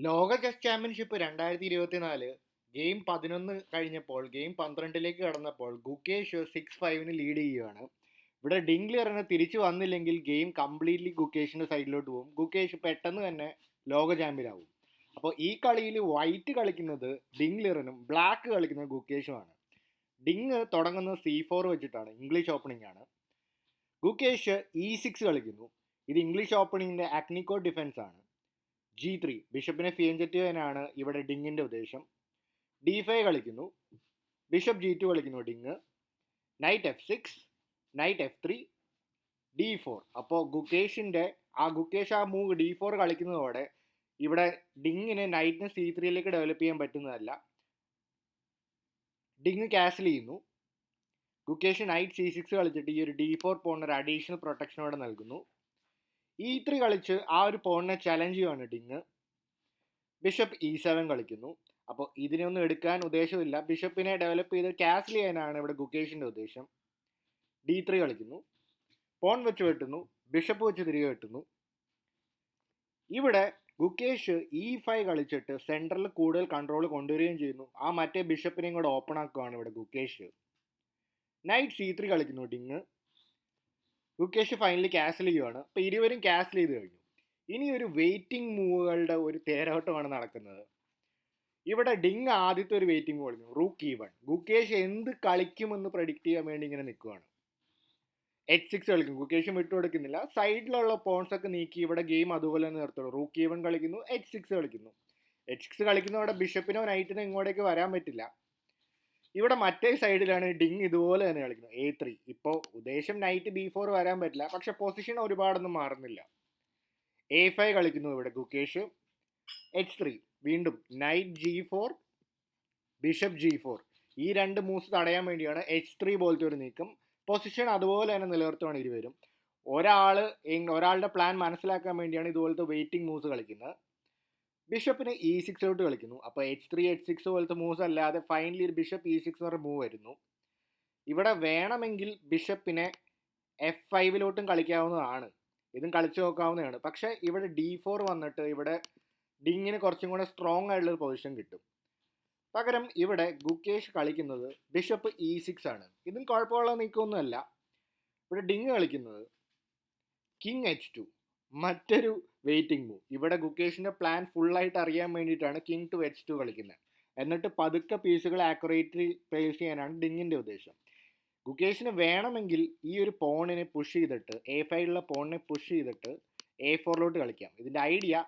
ലോക chess championship 2024 game 11 കഴിഞ്ഞപ്പോൾ game 12ലേക്ക് കടന്നപ്പോൾ Gukesh 6-5 lead ചെയ്യുകയാണ്. ഇവിടെ ഡിംഗ്ലിയറിന് തിരിച്ചു വന്നില്ലെങ്കിൽ ഗെയിം കംപ്ലീറ്റ്ലി ഗുകേഷിന്റെ സൈഡിലോട്ട് പോകും. ഗുകേഷ് പെട്ടെന്ന് തന്നെ ലോക ചാമ്പ്യനാവും. അപ്പോൾ ഈ കളിയിൽ വൈറ്റ് കളിക്കുന്നത് ഡിംഗ്ലിയറിനും ബ്ലാക്ക് കളിക്കുന്നത് ഗുകേഷുമാണ്. ഡിങ് തുടങ്ങുന്നത് C4 വെച്ചിട്ടാണ്, ഇംഗ്ലീഷ് ഓപ്പണിംഗ് ആണ്. ഗുകേഷ് E6 കളിക്കുന്നു. ഇത് ഇംഗ്ലീഷ് ഓപ്പണിംഗിന്റെ അക്നിക്കോ ഡിഫൻസ് ആണ്. G3 ബിഷപ്പിനെ ഫിയഞ്ചറ്റ് ചെയ്യാനാണ് ഇവിടെ ഡിങ്ങിന്റെ ഉദ്ദേശം. D5 കളിക്കുന്നു. ബിഷപ്പ് G2 കളിക്കുന്നു Ding. Night F6, night F3, D4. അപ്പോൾ ഗുകേഷ് ആ മൂവ് D4 കളിക്കുന്നതോടെ ഇവിടെ ഡിങ്ങിന് നൈറ്റിന് C3യിലേക്ക് ഡെവലപ്പ് ചെയ്യാൻ പറ്റുന്നതല്ല. ഡിങ് ക്യാൻസൽ ചെയ്യുന്നു. ഗുകേഷ് നൈറ്റ് C6 കളിച്ചിട്ട് ഈ ഒരു D4 പോണിന് ഒരു അഡീഷണൽ പ്രൊട്ടക്ഷനോടെ നൽകുന്നു. E3 കളിച്ച് ആ ഒരു പോണിനെ ചലഞ്ച് ചെയ്യുകയാണ് ഡിങ്. ബിഷപ്പ് E7 കളിക്കുന്നു. അപ്പോൾ ഇതിനൊന്നും എടുക്കാൻ ഉദ്ദേശമില്ല. ബിഷപ്പിനെ ഡെവലപ്പ് ചെയ്ത് ക്യാൻസൽ ചെയ്യാനാണ് ഇവിടെ ഗുകേഷിന്റെ ഉദ്ദേശം. D3 കളിക്കുന്നു. പോൺ വെച്ച് വെട്ടുന്നു. ബിഷപ്പ് വെച്ച് തിരികെ വെട്ടുന്നു. ഇവിടെ ഗുകേഷ് E5 കളിച്ചിട്ട് സെൻറ്ററിൽ കൂടുതൽ കൺട്രോൾ കൊണ്ടുവരികയും ചെയ്യുന്നു. ആ മറ്റേ ബിഷപ്പിനെയും കൂടെ ഓപ്പൺ ആക്കുകയാണ് ഇവിടെ ഗുകേഷ്. നൈറ്റ് C3 കളിക്കുന്നു ഡിങ്. ഗുകേഷ് ഫൈനലി ക്യാൻസൽ ചെയ്യുകയാണ്. അപ്പോൾ ഇരുവരും ക്യാൻസൽ ചെയ്ത് കഴിഞ്ഞു. ഇനി ഒരു വെയിറ്റിംഗ് മൂവുകളുടെ ഒരു തേരോട്ടമാണ് നടക്കുന്നത്. ഇവിടെ ഡിങ് ആദ്യത്തെ ഒരു വെയിറ്റിംഗ് മൂവ് കളിക്കുന്നു, റൂക്ക് E1. ഗുകേഷ് എന്ത് കളിക്കുമെന്ന് പ്രഡിക്റ്റ് ചെയ്യാൻ വേണ്ടി ഇങ്ങനെ നിൽക്കുകയാണ്. H6 കളിക്കും. ഗുകേഷും വിട്ടുകൊടുക്കുന്നില്ല. സൈഡിലുള്ള പോൺസ് ഒക്കെ നീക്കി ഇവിടെ ഗെയിം അതുപോലെ തന്നെ നിർത്തുള്ളൂ. റൂക്ക് E1 കളിക്കുന്നു, H6 കളിക്കുന്നു. H6 കളിക്കുന്നതോടെ ബിഷപ്പിനോ നൈറ്റിനോ ഇങ്ങോട്ടേക്ക് വരാൻ പറ്റില്ല. ഇവിടെ മറ്റേ സൈഡിലാണ് ഡിങ് ഇതുപോലെ തന്നെ കളിക്കുന്നത്, A3. ഇപ്പോൾ ഉദ്ദേശം നൈറ്റ് B4 വരാൻ പറ്റില്ല, പക്ഷെ പൊസിഷൻ ഒരുപാടൊന്നും മാറുന്നില്ല. A5 കളിക്കുന്നു ഇവിടെ ഗുകേഷ്. H3 വീണ്ടും നൈറ്റ് G4, ബിഷപ്പ് G4. ഈ രണ്ട് മൂവ്സ് തടയാൻ വേണ്ടിയാണ് H3 പോലത്തെ ഒരു നീക്കം. പൊസിഷൻ അതുപോലെ തന്നെ നിലനിർത്തുകയാണ് ഇരുവരും. ഒരാളുടെ പ്ലാൻ മനസ്സിലാക്കാൻ വേണ്ടിയാണ് ഇതുപോലത്തെ വെയിറ്റിംഗ് മൂവ്സ് കളിക്കുന്നത്. ബിഷപ്പിന് E6 കളിക്കുന്നു. അപ്പോൾ H3, H6 പോലത്തെ മൂവ്സ് അല്ലാതെ ഫൈനലി ഒരു ബിഷപ്പ് E6 വരെ മൂവ് വരുന്നു. ഇവിടെ വേണമെങ്കിൽ ബിഷപ്പിനെ F5 കളിക്കാവുന്നതാണ്. ഇതും കളിച്ചു നോക്കാവുന്നതാണ്. പക്ഷേ ഇവിടെ D4 വന്നിട്ട് ഇവിടെ ഡിങ്ങിന് കുറച്ചും കൂടെ സ്ട്രോങ് ആയിട്ടുള്ള ഒരു പൊസിഷൻ കിട്ടും. പകരം ഇവിടെ ഗുകേഷ് കളിക്കുന്നത് ബിഷപ്പ് E6 ആണ്. ഇതും കുഴപ്പമുള്ള നീക്കമൊന്നുമല്ല. ഇവിടെ ഡിങ് കളിക്കുന്നത് കിങ് H2, മറ്റൊരു വെയിറ്റിംഗ് മൂവ്. ഇവിടെ ഗുകേഷിന്റെ പ്ലാൻ ഫുള്ളായിട്ട് അറിയാൻ വേണ്ടിയിട്ടാണ് കിങ് ടു H2 കളിക്കുന്നത്. എന്നിട്ട് പതുക്കെ പീസുകൾ ആക്യുറേറ്റ്ലി പ്ലേസ് ചെയ്യാനാണ് ഡിങ്ങിന്റെ ഉദ്ദേശം. ഗുകേഷിന് വേണമെങ്കിൽ ഈ ഒരു പോണിനെ പുഷ് ചെയ്തിട്ട് A5 പോണിനെ പുഷ് ചെയ്തിട്ട് A4 കളിക്കാം. ഇതിന്റെ ഐഡിയ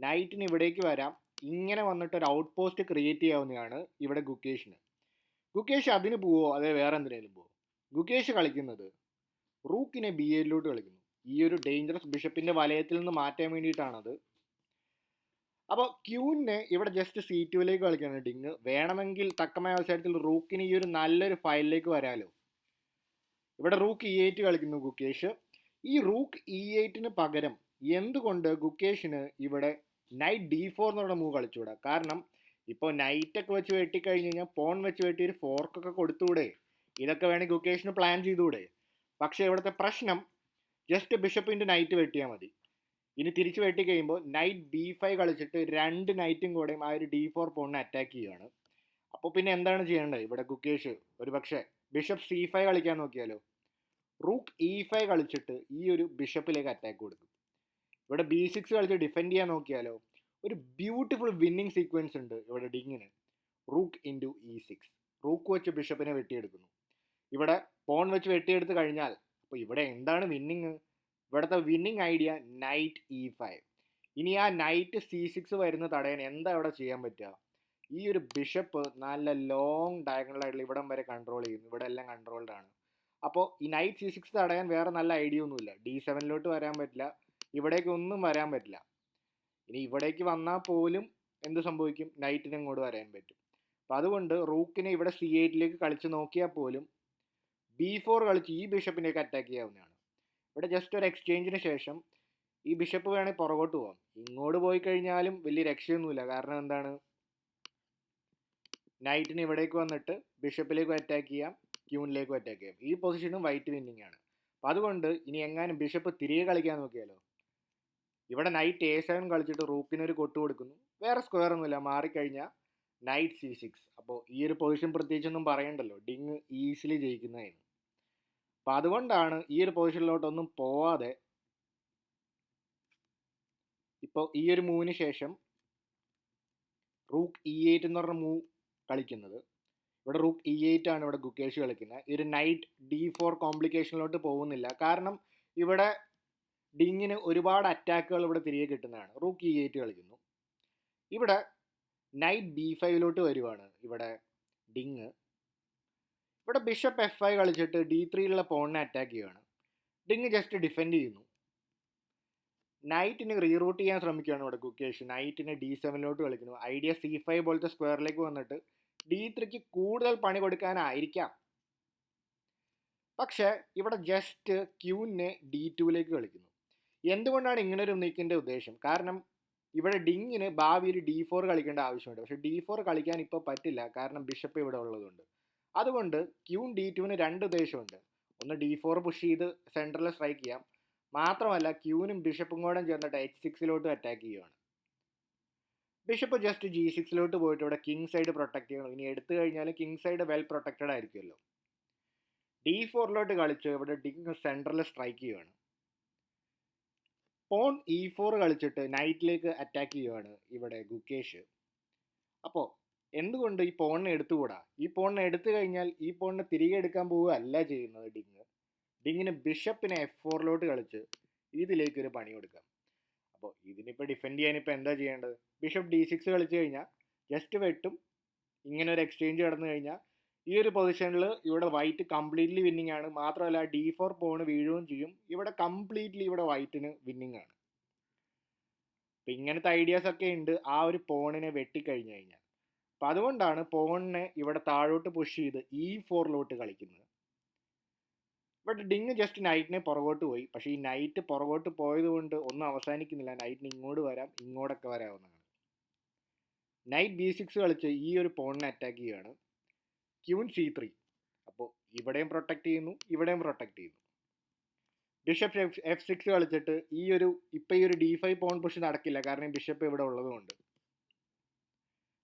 നൈറ്റിന് ഇവിടേക്ക് വരാം, ഇങ്ങനെ വന്നിട്ട് ഒരു ഔട്ട് പോസ്റ്റ് ക്രിയേറ്റ് ചെയ്യാവുന്നതാണ് ഇവിടെ ഗുകേഷിന്. ഗുകേഷ് അതിന് പോവോ അതേ വേറെ എന്തിനേലും പോവോ? ഗുകേഷ് കളിക്കുന്നത് റൂക്കിനെ B8 കളിക്കുന്നു. ഈ ഒരു ഡേഞ്ചറസ് ബിഷപ്പിന്റെ വലയത്തിൽ നിന്ന് മാറ്റാൻ വേണ്ടിയിട്ടാണത്. അപ്പോൾ ക്യൂവിനെ ഇവിടെ ജസ്റ്റ് C2 കളിക്കുകയാണ് ഡിങ്. വേണമെങ്കിൽ തക്കമായ അവസരത്തിൽ റൂക്കിന് ഈ ഒരു നല്ലൊരു ഫയലിലേക്ക് വരാലോ. ഇവിടെ റൂക്ക് E8 കളിക്കുന്നു ഗുകേഷ്. ഈ റൂക്ക് E8 പകരം എന്തുകൊണ്ട് ഗുകേഷിന് ഇവിടെ നൈറ്റ് D4 എന്നുള്ള മൂവ് കളിച്ചുകൂടാ? കാരണം ഇപ്പോൾ നൈറ്റൊക്കെ വെച്ച് വെട്ടിക്കഴിഞ്ഞ് കഴിഞ്ഞാൽ പോൺ വെച്ച് വെട്ടി ഒരു ഫോർക്കൊക്കെ കൊടുത്തുകൂടെ? ഇതൊക്കെ വേണമെങ്കിൽ ഗുകേഷിന് പ്ലാൻ ചെയ്തുകൂടെ? പക്ഷേ ഇവിടുത്തെ പ്രശ്നം ജസ്റ്റ് ബിഷപ്പിൻ്റെ നൈറ്റ് വെട്ടിയാൽ മതി. ഇനി തിരിച്ച് വെട്ടി കഴിയുമ്പോൾ നൈറ്റ് B5 കളിച്ചിട്ട് രണ്ട് നൈറ്റും കൂടെയും ആ ഒരു D4 പോണിനെ അറ്റാക്ക് ചെയ്യുകയാണ്. അപ്പോൾ പിന്നെ എന്താണ് ചെയ്യേണ്ടത്? ഇവിടെ ഗുകേഷ് ഒരു പക്ഷേ ബിഷപ്പ് C5 കളിക്കാൻ നോക്കിയാലോ? റൂക്ക് E5 കളിച്ചിട്ട് ഈ ഒരു ബിഷപ്പിലേക്ക് അറ്റാക്ക് കൊടുക്കും. ഇവിടെ B6 കളിച്ച് ഡിഫെൻഡ് ചെയ്യാൻ നോക്കിയാലോ? ഒരു ബ്യൂട്ടിഫുൾ വിന്നിങ് സീക്വൻസ് ഉണ്ട് ഇവിടെ ഡിങ്ങിന്. Rook into E6. റൂക്ക് വെച്ച് ബിഷപ്പിനെ വെട്ടിയെടുക്കുന്നു. ഇവിടെ പോൺ വെച്ച് വെട്ടിയെടുത്ത് കഴിഞ്ഞാൽ അപ്പോൾ ഇവിടെ എന്താണ് വിന്നിങ്? ഇവിടുത്തെ വിന്നിങ് ഐഡിയ നൈറ്റ് E5. ഇനി ആ നൈറ്റ് C6 വരുന്ന തടയാൻ എന്താ ഇവിടെ ചെയ്യാൻ പറ്റുക? ഈ ഒരു ബിഷപ്പ് നല്ല ലോങ് ഡയഗണലായിട്ടുള്ള ഇവിടം വരെ കൺട്രോൾ ചെയ്യുന്നു. ഇവിടെ എല്ലാം കൺട്രോൾഡ് ആണ്. അപ്പോൾ ഈ നൈറ്റ് C6 തടയാൻ വേറെ നല്ല ഐഡിയ ഒന്നുമില്ല. D7 വരാൻ പറ്റില്ല. ഇവിടേക്ക് ഒന്നും വരാൻ പറ്റില്ല. ഇനി ഇവിടേക്ക് വന്നാൽ പോലും എന്ത് സംഭവിക്കും? നൈറ്റിന് ഇങ്ങോട്ട് വരാൻ പറ്റും. അപ്പം അതുകൊണ്ട് റൂക്കിനെ ഇവിടെ C8 കളിച്ച് നോക്കിയാൽ പോലും B4 കളിച്ച് ഈ ബിഷപ്പിനെയൊക്കെ അറ്റാക്ക് ചെയ്യാവുന്നതാണ്. ഇവിടെ ജസ്റ്റ് ഒരു എക്സ്ചേഞ്ചിന് ശേഷം ഈ ബിഷപ്പ് വേണമെങ്കിൽ പുറകോട്ട് പോകാം. ഇങ്ങോട്ട് പോയി കഴിഞ്ഞാലും വലിയ രക്ഷയൊന്നുമില്ല. കാരണം എന്താണ്? നൈറ്റിന് ഇവിടേക്ക് വന്നിട്ട് ബിഷപ്പിലേക്കും അറ്റാക്ക് ചെയ്യാം, ക്യൂനിലേക്കും അറ്റാക്ക് ചെയ്യാം. ഈ പൊസിഷനും വൈറ്റ് വിന്നിങ് ആണ്. അപ്പം അതുകൊണ്ട് ഇനി എങ്ങാനും ബിഷപ്പ് തിരികെ കളിക്കാൻ നോക്കിയാലോ? ഇവിടെ നൈറ്റ് A7 കളിച്ചിട്ട് റൂക്കിന് ഒരു കൊട്ട് കൊടുക്കുന്നു. വേറെ സ്ക്വയർ ഒന്നുമില്ല, മാറിക്കഴിഞ്ഞാൽ നൈറ്റ് C6. അപ്പോൾ ഈ ഒരു പൊസിഷൻ പ്രത്യേകിച്ചൊന്നും പറയണ്ടല്ലോ, ഡിങ് ഈസിലി ജയിക്കുന്നതായിരുന്നു. അപ്പം അതുകൊണ്ടാണ് ഈ ഒരു പൊസിഷനിലോട്ടൊന്നും പോവാതെ ഇപ്പോൾ ഈ ഒരു മൂവിന് ശേഷം റൂക്ക് E8 എന്ന് പറഞ്ഞ മൂവ് കളിക്കുന്നത്. ഇവിടെ റൂക്ക് E8 ആണ് ഇവിടെ ഗുക്കേഷ് കളിക്കുന്നത്. ഈ ഒരു നൈറ്റ് D4 കോംപ്ലിക്കേഷനിലോട്ട് പോകുന്നില്ല, കാരണം ഇവിടെ ഡിങ്ങിന് ഒരുപാട് അറ്റാക്കുകൾ ഇവിടെ തിരികെ കിട്ടുന്നതാണ്. റൂക്ക് E8 കളിക്കുന്നു. ഇവിടെ നൈറ്റ് B5 വരുവാണ് ഇവിടെ ഡിങ്. ഇവിടെ ബിഷപ്പ് F5 കളിച്ചിട്ട് D3 പോണിനെ അറ്റാക്ക് ചെയ്യുകയാണ്. ഡിങ് ജസ്റ്റ് ഡിഫെൻഡ് ചെയ്യുന്നു. നൈറ്റിന് റീറൂട്ട് ചെയ്യാൻ ശ്രമിക്കുകയാണ് ഇവിടെ ഗുക്കേഷ്. നൈറ്റിനെ D7 കളിക്കുന്നു. ഐഡിയ C5 പോലത്തെ സ്ക്വയറിലേക്ക് വന്നിട്ട് D3 കൂടുതൽ പണി കൊടുക്കാനായിരിക്കാം. പക്ഷേ ഇവിടെ ജസ്റ്റ് ക്യൂവിനെ D2 കളിക്കുന്നു. എന്തുകൊണ്ടാണ് ഇങ്ങനെ ഒരു നീക്കിൻ്റെ ഉദ്ദേശം? കാരണം ഇവിടെ ഡിങ്ങിന് ഭാവിയിൽ D4 കളിക്കേണ്ട ആവശ്യമുണ്ട്. പക്ഷേ D4 കളിക്കാൻ ഇപ്പോൾ പറ്റില്ല, കാരണം ബിഷപ്പ് ഇവിടെ ഉള്ളതുകൊണ്ട്. അതുകൊണ്ട് ക്യൂൻ D2 രണ്ട് ഉദ്ദേശമുണ്ട്. ഒന്ന് D4 പുഷ് ചെയ്ത് സെൻറ്ററിൽ സ്ട്രൈക്ക് ചെയ്യാം, മാത്രമല്ല ക്യൂനും ബിഷപ്പും കൂടെ ചേർന്നിട്ട് H6 അറ്റാക്ക് ചെയ്യുകയാണ്. ബിഷപ്പ് ജസ്റ്റ് G6 പോയിട്ട് ഇവിടെ കിങ് സൈഡ് പ്രൊട്ടക്ട് ചെയ്യണം. ഇനി എടുത്തു കഴിഞ്ഞാൽ കിങ് സൈഡ് വെൽ പ്രൊട്ടക്റ്റഡ് ആയിരിക്കുമല്ലോ. D4 കളിച്ച് ഇവിടെ ഡിങ് സെൻറ്ററിൽ സ്ട്രൈക്ക് ചെയ്യുകയാണ്. പോൺ E4 കളിച്ചിട്ട് നൈറ്റിലേക്ക് അറ്റാക്ക് ചെയ്യുകയാണ് ഇവിടെ ഗുക്കേഷ്. അപ്പോൾ എന്തുകൊണ്ട് ഈ പോണിനെ എടുത്തുകൂടാ? ഈ പോണിനെ എടുത്തു കഴിഞ്ഞാൽ ഈ പോണിനെ തിരികെ എടുക്കാൻ പോവുകയല്ല ചെയ്യുന്നത് ഡിങ്. ഡിങ്ങിന് ബിഷപ്പിനെ F4 കളിച്ച് ഇതിലേക്കൊരു പണി കൊടുക്കാം. അപ്പോൾ ഇതിനിപ്പോൾ ഡിഫെൻഡ് ചെയ്യാനിപ്പോൾ എന്താ ചെയ്യേണ്ടത്? ബിഷപ്പ് D6 കളിച്ചു കഴിഞ്ഞാൽ ജസ്റ്റ് വെട്ടും. ഇങ്ങനെ ഒരു എക്സ്ചേഞ്ച് കടന്നു കഴിഞ്ഞാൽ ഈ ഒരു പൊസിഷനിൽ ഇവിടെ വൈറ്റ് കംപ്ലീറ്റ്ലി വിന്നിങ് ആണ്. മാത്രമല്ല D4 പോണ് വീഴുകയും ചെയ്യും. ഇവിടെ കംപ്ലീറ്റ്ലി ഇവിടെ വൈറ്റിന് വിന്നിങ് ആണ്. അപ്പം ഇങ്ങനത്തെ ഐഡിയാസ് ഒക്കെ ഉണ്ട് ആ ഒരു പോണിനെ വെട്ടിക്കഴിഞ്ഞു കഴിഞ്ഞാൽ. അപ്പം അതുകൊണ്ടാണ് പോണിനെ ഇവിടെ താഴോട്ട് പുഷ് ചെയ്ത് E4 കളിക്കുന്നത്. ബട്ട് ഡിങ് ജസ്റ്റ് നൈറ്റിനെ പുറകോട്ട് പോയി. പക്ഷേ ഈ നൈറ്റ് പുറകോട്ട് പോയത് കൊണ്ട് ഒന്നും അവസാനിക്കുന്നില്ല. നൈറ്റിന് ഇങ്ങോട്ട് വരാം, ഇങ്ങോട്ടൊക്കെ വരാവുന്നതാണ്. നൈറ്റ് B6 കളിച്ച് ഈ ഒരു പോണിനെ അറ്റാക്ക് ചെയ്യുകയാണ്. Queen C3. അപ്പോൾ ഇവിടെയും പ്രൊട്ടക്ട് ചെയ്യുന്നു, ഇവിടെയും പ്രൊട്ടക്ട് ചെയ്യുന്നു. ബിഷപ്പ് F6 കളിച്ചിട്ട് ഈ ഒരു D5 പോൺ പുഷ് നടക്കില്ല, കാരണം ബിഷപ്പ് ഇവിടെ ഉള്ളതുകൊണ്ട്.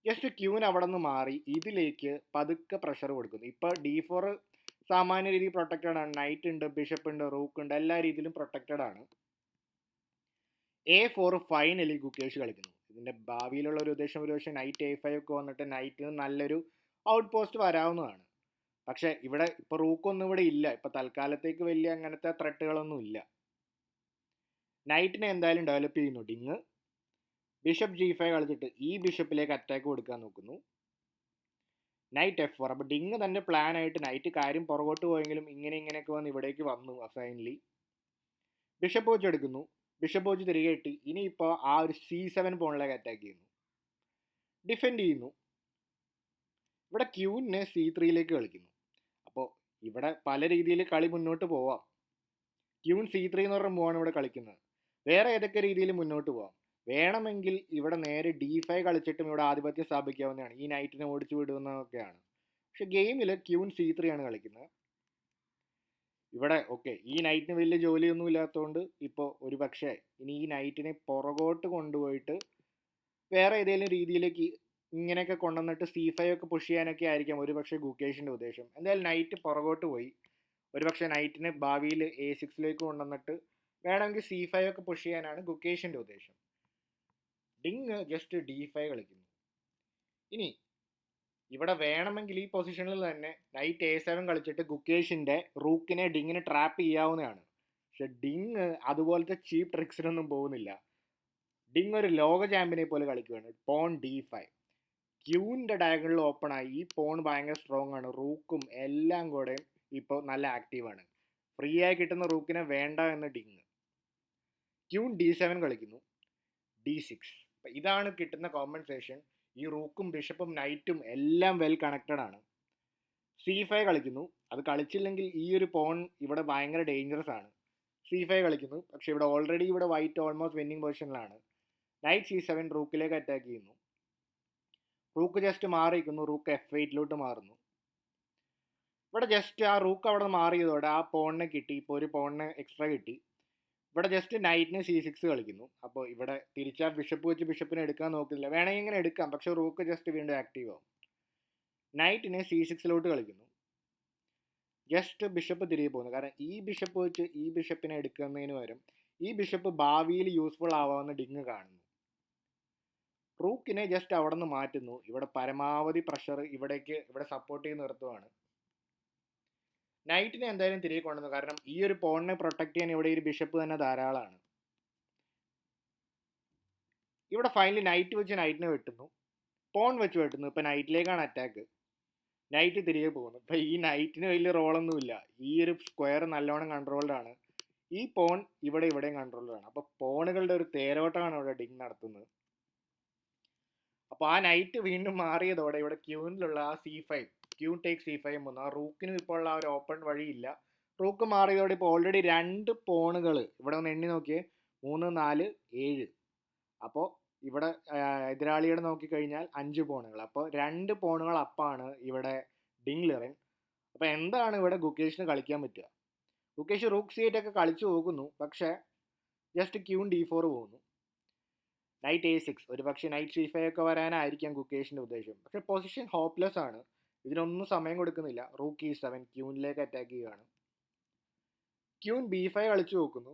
ജസ്റ്റ് ക്യൂൻ അവിടെ നിന്ന് മാറി ഇതിലേക്ക് പതുക്കെ പ്രഷർ കൊടുക്കുന്നു. ഇപ്പോൾ D4 സാമാന്യ രീതിയിൽ പ്രൊട്ടക്റ്റഡ് ആണ്. നൈറ്റ് ഉണ്ട്, ബിഷപ്പ് ഉണ്ട്, റൂക്ക് ഉണ്ട്, എല്ലാ രീതിയിലും പ്രൊട്ടക്റ്റഡ് ആണ്. A4 ഫൈനലി ഗുക്കേഷ് കളിക്കുന്നു. ഇതിൻ്റെ ഭാവിയിലുള്ള ഒരു ഉദ്ദേശം ഒരുപക്ഷെ നൈറ്റ് A5 ഒക്കെ വന്നിട്ട് നൈറ്റിന് നല്ലൊരു ഔട്ട് പോസ്റ്റ് വരാവുന്നതാണ്. പക്ഷേ ഇവിടെ ഇപ്പോൾ റൂക്കൊന്നും ഇവിടെ ഇല്ല. ഇപ്പോൾ തൽക്കാലത്തേക്ക് വലിയ അങ്ങനത്തെ ത്രെട്ടുകളൊന്നും ഇല്ല. നൈറ്റിനെ എന്തായാലും ഡെവലപ്പ് ചെയ്യുന്നു ഡിങ്. ബിഷപ്പ് G5 കളിച്ചിട്ട് ഈ ബിഷപ്പിലേക്ക് അറ്റാക്ക് കൊടുക്കാൻ നോക്കുന്നു. Night F4. അപ്പോൾ ഡിങ് തന്നെ പ്ലാൻ ആയിട്ട് നൈറ്റ് കാര്യം പുറകോട്ട് പോയെങ്കിലും ഇങ്ങനെയൊക്കെ വന്ന് ഇവിടേക്ക് വന്നു അസൈൻലി. ബിഷപ്പ് വെച്ചെടുക്കുന്നു. ബിഷപ്പ് വെച്ച് തിരികെ കിട്ടി. ഇനിയിപ്പോൾ ആ ഒരു C7 പോണിലേക്ക് അറ്റാക്ക് ചെയ്യുന്നു, ഡിഫെൻഡ് ചെയ്യുന്നു. ഇവിടെ ക്യൂവിനെ C3 കളിക്കുന്നു. അപ്പോൾ ഇവിടെ പല രീതിയിൽ കളി മുന്നോട്ട് പോവാം. ക്യൂൻ C3 എന്ന് പറഞ്ഞ മൂവാണ് ഇവിടെ കളിക്കുന്നത്. വേറെ ഏതൊക്കെ രീതിയിൽ മുന്നോട്ട് പോവാം? വേണമെങ്കിൽ ഇവിടെ നേരെ D5 കളിച്ചിട്ടും ഇവിടെ ആധിപത്യം സ്ഥാപിക്കാവുന്നതാണ്. ഈ നൈറ്റിനെ ഓടിച്ചു വിടുന്നതൊക്കെയാണ്. പക്ഷെ ഗെയിമിൽ ക്യൂൻ C3 ആണ് കളിക്കുന്നത്. ഇവിടെ ഓക്കെ, ഈ നൈറ്റിന് വലിയ ജോലിയൊന്നും ഇല്ലാത്തതുകൊണ്ട് ഇപ്പോൾ ഒരു പക്ഷേ ഇനി ഈ നൈറ്റിനെ പുറകോട്ട് കൊണ്ടുപോയിട്ട് വേറെ ഏതെങ്കിലും രീതിയിലേക്ക് ഇങ്ങനെയൊക്കെ കൊണ്ടുവന്നിട്ട് C5 ഒക്കെ പുഷ് ചെയ്യാനൊക്കെ ആയിരിക്കാം ഒരു പക്ഷേ ഗുക്കേഷിൻ്റെ ഉദ്ദേശം. എന്തായാലും നൈറ്റ് പുറകോട്ട് പോയി. ഒരു പക്ഷേ നൈറ്റിനെ ഭാവിയിൽ A6 കൊണ്ടുവന്നിട്ട് വേണമെങ്കിൽ C5 ഒക്കെ പുഷ് ചെയ്യാനാണ് ഗുക്കേഷിൻ്റെ ഉദ്ദേശം. ഡിങ് ജസ്റ്റ് D5 കളിക്കുന്നു. ഇനി ഇവിടെ വേണമെങ്കിൽ ഈ പൊസിഷനിൽ തന്നെ നൈറ്റ് A7 കളിച്ചിട്ട് ഗുക്കേഷിൻ്റെ റൂക്കിനെ ഡിങ്ങിനെ ട്രാപ്പ് ചെയ്യാവുന്നതാണ്. പക്ഷെ ഡിങ് അതുപോലത്തെ ചീപ്പ് ട്രിക്സിനൊന്നും പോകുന്നില്ല. ഡിങ് ഒരു ലോക ചാമ്പ്യനെ പോലെ കളിക്കുകയാണ്. Porn D5. ക്യൂവിൻ്റെ ഡയഗണൽ ഓപ്പൺ ആയി. ഈ പോൺ ഭയങ്കര സ്ട്രോങ് ആണ്. റൂക്കും എല്ലാം കൂടെ ഇപ്പോൾ നല്ല ആക്റ്റീവാണ്. ഫ്രീ ആയി കിട്ടുന്ന റൂക്കിനെ വേണ്ട എന്ന് ഡിങ്. ക്യൂൻ D7 കളിക്കുന്നു. D6. അപ്പം ഇതാണ് കിട്ടുന്ന കോമ്പൻസേഷൻ. ഈ റൂക്കും ബിഷപ്പും നൈറ്റും എല്ലാം വെൽ കണക്റ്റഡ് ആണ്. C5 കളിക്കുന്നു. അത് കളിച്ചില്ലെങ്കിൽ ഈ ഒരു പോൺ ഇവിടെ ഭയങ്കര ഡേഞ്ചറസ് ആണ്. C5 കളിക്കുന്നു. പക്ഷേ ഇവിടെ ഓൾറെഡി ഇവിടെ വൈറ്റ് ഓൾമോസ്റ്റ് വിന്നിങ് പൊസിഷനിലാണ്. നൈറ്റ് C7 റൂക്കിലേക്ക് അറ്റാക്ക് ചെയ്യുന്നു. റൂക്ക് ജസ്റ്റ് മാറിയിരിക്കുന്നു. റൂക്ക് F8 മാറുന്നു. ഇവിടെ ജസ്റ്റ് ആ റൂക്ക് അവിടെ മാറിയതോടെ ആ പോണിനെ കിട്ടി. ഇപ്പോൾ ഒരു പോണിനെ എക്സ്ട്രാ കിട്ടി. ഇവിടെ ജസ്റ്റ് നൈറ്റിന് C6 കളിക്കുന്നു. അപ്പോൾ ഇവിടെ തിരിച്ചാ ബിഷപ്പ് വെച്ച് ബിഷപ്പിനെ എടുക്കാൻ നോക്കുന്നില്ല. വേണമെങ്കിൽ ഇങ്ങനെ എടുക്കാം, പക്ഷെ റൂക്ക് ജസ്റ്റ് വീണ്ടും ആക്റ്റീവ് ആവും. നൈറ്റിനെ C6 കളിക്കുന്നു. ജസ്റ്റ് ബിഷപ്പ് തിരികെ പോകുന്നു. കാരണം ഈ ബിഷപ്പ് വെച്ച് ഈ ബിഷപ്പിനെ എടുക്കുന്നതിന് പകരം ഈ ബിഷപ്പ് ഭാവിയിൽ യൂസ്ഫുൾ ആവാമെന്ന് ഡിങ് കാണുന്നു. റൂക്കിനെ ജസ്റ്റ് അവിടെ നിന്ന് മാറ്റുന്നു. ഇവിടെ പരമാവധി പ്രഷർ ഇവിടെ സപ്പോർട്ട് ചെയ്ത് നിർത്തുവാണ്. നൈറ്റിനെ എന്തായാലും തിരികെ കൊണ്ടുവന്നു. കാരണം ഈ ഒരു പോണിനെ പ്രൊട്ടക്ട് ചെയ്യാൻ ഇവിടെ ഒരു ബിഷപ്പ് തന്നെ ധാരാളമാണ്. ഇവിടെ ഫൈനലി നൈറ്റ് വെച്ച് നൈറ്റിനെ വെട്ടുന്നു, പോൺ വെച്ച് വെട്ടുന്നു. ഇപ്പം നൈറ്റിലേക്കാണ് അറ്റാക്ക്. നൈറ്റ് തിരികെ പോകുന്നു. ഇപ്പം ഈ നൈറ്റിന് വലിയ റോളൊന്നുമില്ല. ഈ ഒരു സ്ക്വയർ നല്ലോണം കൺട്രോൾഡാണ്. ഈ പോൺ ഇവിടെയും കൺട്രോൾഡാണ്. അപ്പോൾ പോണുകളുടെ ഒരു തേരോട്ടമാണ് ഇവിടെ ഡിങ് നടത്തുന്നത്. അപ്പോൾ ആ നൈറ്റ് വീണ്ടും മാറിയതോടെ ഇവിടെ ക്യൂനിലുള്ള ആ C5, ക്യൂൻ ടേക്ക് C5 വന്നു. ആ റൂക്കിനും ഇപ്പോൾ ഉള്ള ആ ഒരു ഓപ്പൺ വഴിയില്ല. റൂക്ക് മാറിയതോടെ ഇപ്പോൾ ഓൾറെഡി 2 പോണുകൾ ഇവിടെ ഒന്ന് എണ്ണി നോക്കിയേ, 3, 4, 7. അപ്പോൾ ഇവിടെ എതിരാളിയുടെ നോക്കിക്കഴിഞ്ഞാൽ 5 പോണുകൾ. അപ്പോൾ 2 പോണുകൾ അപ്പാണ് ഇവിടെ ഡിങ് ലിറൻ. അപ്പോൾ എന്താണ് ഇവിടെ ഗുകേഷിന് കളിക്കാൻ പറ്റുക? ഗുകേഷ് റൂക്ക് C8 ഒക്കെ കളിച്ചു പോകുന്നു, പക്ഷേ ജസ്റ്റ് ക്യൂൻ D4 പോകുന്നു. നൈറ്റ് A6, ഒരു പക്ഷേ നൈറ്റ് C5 ഒക്കെ വരാനായിരിക്കാം ഗുകേഷിൻ്റെ ഉദ്ദേശം. പക്ഷേ പൊസിഷൻ ഹോപ്പ്ലെസ് ആണ്. ഇതിനൊന്നും സമയം കൊടുക്കുന്നില്ല. റൂക്ക് E7 ക്യൂനിലേക്ക് അറ്റാക്ക് ചെയ്യുകയാണ്. ക്യൂൻ B5 കളിച്ചു നോക്കുന്നു,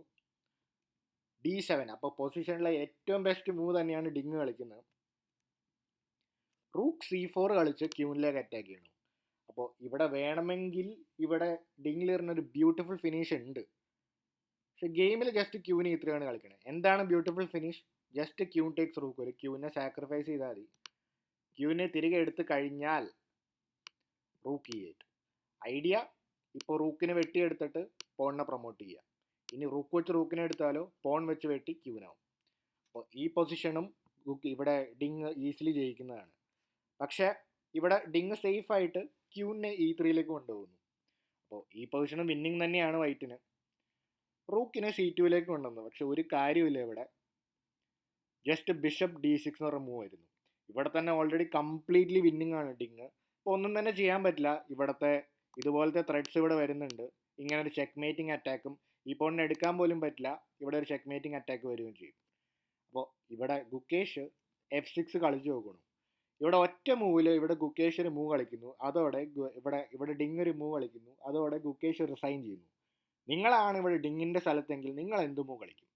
D7. അപ്പോൾ പൊസിഷനിലെ ഏറ്റവും ബെസ്റ്റ് മൂവ് തന്നെയാണ് ഡിങ് കളിക്കുന്നത്. റൂക്ക് C4 കളിച്ച് ക്യൂനിലേക്ക് അറ്റാക്ക് ചെയ്യണം. അപ്പോൾ ഇവിടെ വേണമെങ്കിൽ ഇവിടെ ഡിങ് ലിറിനൊരു ബ്യൂട്ടിഫുൾ ഫിനിഷ് ഉണ്ട്. പക്ഷെ ഗെയിമിൽ ജസ്റ്റ് ക്യൂന് E3 ആണ് കളിക്കണത്. എന്താണ് beautiful finish? Just queen takes rook. ഒരു ക്യൂവിനെ സാക്രിഫൈസ് ചെയ്താൽ മതി. ക്യൂവിനെ തിരികെ എടുത്ത് കഴിഞ്ഞാൽ റൂക്ക് E8. ഐഡിയ ഇപ്പോൾ റൂക്കിനെ വെട്ടിയെടുത്തിട്ട് പോണിനെ പ്രൊമോട്ട് ചെയ്യുക. ഇനി റൂക്ക് വെച്ച് റൂക്കിനെ എടുത്താലോ പോൺ വെച്ച് വെട്ടി ക്യൂനാവും. അപ്പോൾ ഈ പൊസിഷനും ഇവിടെ ഡിങ് ഈസിലി ജയിക്കുന്നതാണ്. പക്ഷേ ഇവിടെ ഡിങ് സേഫായിട്ട് ക്യൂവിനെ E3 കൊണ്ടുപോകുന്നു. അപ്പോൾ ഈ പൊസിഷനും വിന്നിങ് തന്നെയാണ് വൈറ്റിന്. റൂക്കിനെ C2 കൊണ്ടുവന്നു. പക്ഷെ ഒരു കാര്യമില്ല, ഇവിടെ ജസ്റ്റ് ബിഷപ്പ് D6 എന്ന് പറഞ്ഞ മൂവ് ആയിരുന്നു. ഇവിടെ തന്നെ ഓൾറെഡി കംപ്ലീറ്റ്ലി വിന്നിങ് ആണ് ഡിങ്. അപ്പോൾ ഒന്നും തന്നെ ചെയ്യാൻ പറ്റില്ല. ഇവിടുത്തെ ഇതുപോലത്തെ ത്രെഡ്സ് ഇവിടെ വരുന്നുണ്ട്. ഇങ്ങനെ ഒരു ചെക്ക് മേറ്റിംഗ് അറ്റാക്കും ഈ പോണിനെ എടുക്കാൻ പോലും പറ്റില്ല. ഇവിടെ ഒരു ചെക്ക് മേറ്റിംഗ് അറ്റാക്ക് വരികയും ചെയ്യും. അപ്പോൾ ഇവിടെ ഗുകേഷ് F6 കളിച്ചു നോക്കണം. ഇവിടെ ഒറ്റ മൂവിൽ ഇവിടെ ഗുകേഷ് ഒരു മൂവ് കളിക്കുന്നു. അതോടെ ഇവിടെ ഡിങ് ഒരു മൂവ് കളിക്കുന്നു. അതോടെ ഗുകേഷ് റിസൈൻ ചെയ്യുന്നു. നിങ്ങളാണ് ഇവിടെ ഡിങ്ങിൻ്റെ സ്ഥലത്തെങ്കിൽ നിങ്ങൾ എന്ത് മൂവ് കളിക്കും?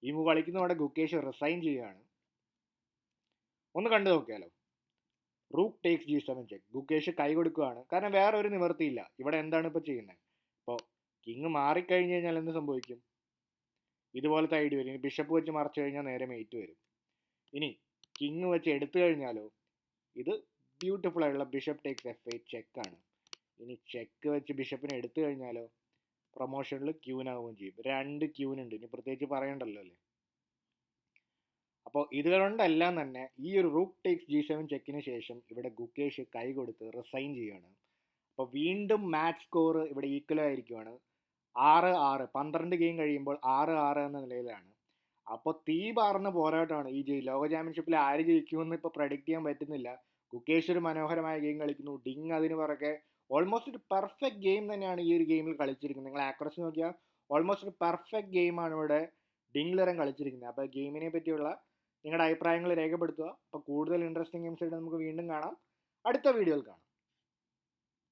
ഈ മൂവ് കളിക്കുന്നതോടെ ഗുകേഷ് റിസൈൻ ചെയ്യുകയാണ്. ഒന്ന് കണ്ടു നോക്കിയാലോ. Rook takes G7 check. Gukesh കൈ കൊടുക്കുകയാണ്. കാരണം വേറെ ഒരു നിവർത്തിയില്ല. ഇവിടെ എന്താണ് ഇപ്പോൾ ചെയ്യുന്നത്? ഇപ്പോൾ കിങ് മാറിക്കഴിഞ്ഞ് കഴിഞ്ഞാൽ എന്ത് സംഭവിക്കും? ഇതുപോലത്തെ ഐഡിയ വരും. ഇനി ബിഷപ്പ് വെച്ച് മറച്ചു കഴിഞ്ഞാൽ നേരെ മേറ്റ് വരും. ഇനി കിങ് വെച്ച് എടുത്തു കഴിഞ്ഞാലോ, ഇത് ബ്യൂട്ടിഫുൾ ആയിട്ടുള്ള ബിഷപ്പ് ടേക്സ് F8 ചെക്കാണ്. ഇനി ചെക്ക് വെച്ച് ബിഷപ്പിനെ എടുത്തു കഴിഞ്ഞാലോ പ്രൊമോഷനിൽ ക്യൂനാവുകയും ചെയ്യും. 2 ക്യൂനുണ്ട്. ഇനി പ്രത്യേകിച്ച് പറയണ്ടല്ലോ അല്ലേ. അപ്പോൾ ഇതുകൊണ്ടെല്ലാം തന്നെ ഈ ഒരു റൂക്ക് ടേക്സ് G7 ചെക്കിന് ശേഷം ഇവിടെ ഗുകേഷ് കൈ കൊടുത്ത് റിസൈൻ ചെയ്യുകയാണ്. അപ്പോൾ വീണ്ടും മാച്ച് സ്കോർ ഇവിടെ ഈക്വൽ ആയിരിക്കുവാണ്. 6-6. 12 ഗെയിം കഴിയുമ്പോൾ 6-6 എന്ന നിലയിലാണ്. അപ്പോൾ തീ പാർന്ന പോരാട്ടമാണ്. ഈ ലോക ചാമ്പ്യൻഷിപ്പിൽ ആര് ജയിക്കുമെന്ന് ഇപ്പോൾ പ്രഡിക്റ്റ് ചെയ്യാൻ പറ്റുന്നില്ല. ഗുകേഷ് ഒരു മനോഹരമായ ഗെയിം കളിക്കുന്നു. ഡിങ് അതിന് പുറകെ ഓൾമോസ്റ്റ് ഒരു പെർഫെക്റ്റ് ഗെയിം തന്നെയാണ് ഈ ഒരു ഗെയിമിൽ കളിച്ചിരിക്കുന്നത്. നിങ്ങൾ ആക്യുറസി നോക്കിയാൽ ഓൾമോസ്റ്റ് ഒരു പെർഫെക്റ്റ് ഗെയിമാണ് ഇവിടെ ഡിങ് ലിറൻ കളിച്ചിരിക്കുന്നത്. അപ്പോൾ ഗെയിമിനെ പറ്റിയുള്ള നിങ്ങളുടെ അഭിപ്രായങ്ങൾ രേഖപ്പെടുത്തുക. അപ്പോൾ കൂടുതൽ ഇൻട്രസ്റ്റിംഗ് ഗെയിംസ് ആയിട്ട് നമുക്ക് വീണ്ടും കാണാം. അടുത്ത വീഡിയോയിൽ കാണാം.